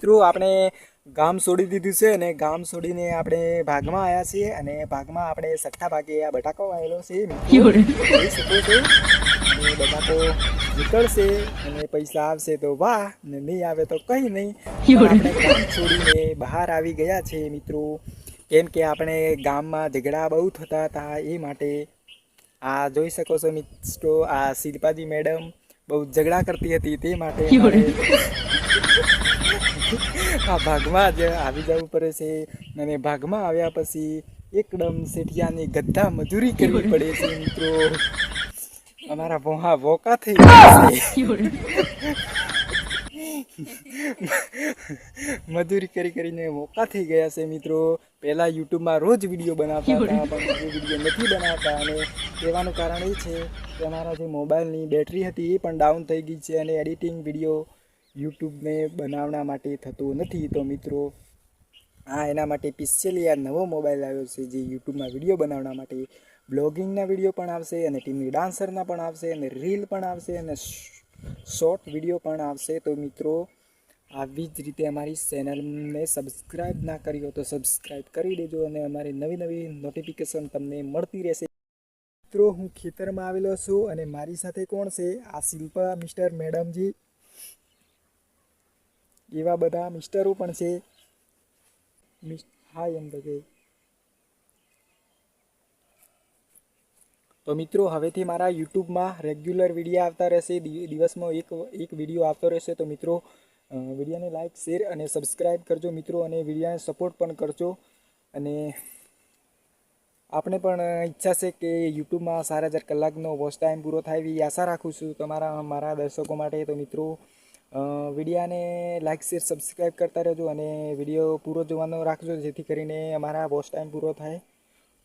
મિત્રો આપણે ગામ છોડી દીધું છે અને ગામ છોડીને આપણે ભાગમાં આવ્યા છીએ અને ભાગમાં આપણે સઠ્ઠા ભાગે આ બટાકો આવેલો છે મિત્રો જોઈ શકો છો અને બટાકો નીકળશે અને પૈસા આવશે તો વાહ ને નહીં આવે તો કંઈ નહીં પણ આપણે ગામ છોડીને બહાર આવી ગયા છે મિત્રો કેમ કે આપણે ગામમાં ઝઘડા બહુ થતા હતા એ માટે આ જોઈ શકો છો મિત્રો આ શિલ્પાજી મેડમ બહુ ઝઘડા કરતી હતી તે માટે આ ભાગમાં જ આવી જવું પડે છે અને ભાગમાં આવ્યા પછી એકદમ શેઠિયાની ગદ્દા મજૂરી કરવી પડે છે મિત્રો અમારા વોહા વોકા થઈ ગયા છે મજૂરી કરીને મોકા થઈ ગયા છે મિત્રો પહેલાં યુટ્યુબમાં રોજ વિડીયો બનાવતા હતા પણ એ વિડીયો નથી બનાવતા અને કહેવાનું કારણ એ છે કે અમારા જે મોબાઈલની બેટરી હતી એ પણ ડાઉન થઈ ગઈ છે અને એડિટિંગ વિડીયો યુટ્યુબને બનાવવા માટે થતો નથી તો મિત્રો એના માટે સ્પેશિયલી આ નવો મોબાઈલ આવ્યો છે જે યુટ્યુબમાં વિડીયો બનાવવા માટે બ્લોગિંગના વિડીયો પણ આવશે અને ટીમની ડાન્સરના પણ આવશે અને રીલ પણ આવશે અને શોર્ટ વિડીયો પણ આવશે તો મિત્રો આવી જ રીતે અમારી ચેનલને સબસ્ક્રાઈબ ના કરી હોય તો સબસ્ક્રાઈબ કરી દેજો અને અમારી નવી નવી નોટિફિકેશન તમને મળતી રહેશે મિત્રો હું ખેતરમાં આવેલો છું અને મારી સાથે કોણ છે આ શિલ્પા મિસ્ટર મેડમજી એવા બધા મિસ્ટરો પણ છે હાય એમ બધે તો મિત્રો હવેથી મારા યુટ્યુબમાં રેગ્યુલર વિડીયો આવતા રહેશે દિવસમાં એક વિડીયો આવતો રહેશે તો મિત્રો વિડીયોને લાઈક શેર અને સબસ્ક્રાઈબ કરજો મિત્રો અને વિડીયોને સપોર્ટ પણ કરજો અને આપણે પણ ઈચ્છા છે કે યુટ્યુબમાં 4,000 કલાકનો વોચ ટાઈમ પૂરો થાય એવી આશા રાખું છું મારા દર્શકો માટે તો મિત્રો વિડીયોને લાઈક શેર સબસ્ક્રાઈબ કરતા રહેજો અને વિડીયો પૂરો જોવાનો રાખજો જેથી કરીને અમારા વોચ ટાઈમ પૂરો થાય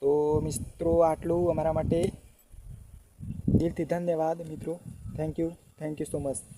તો મિત્રો આટલું અમારા માટે દિલથી ધન્યવાદ મિત્રો થેન્ક યુ સો મચ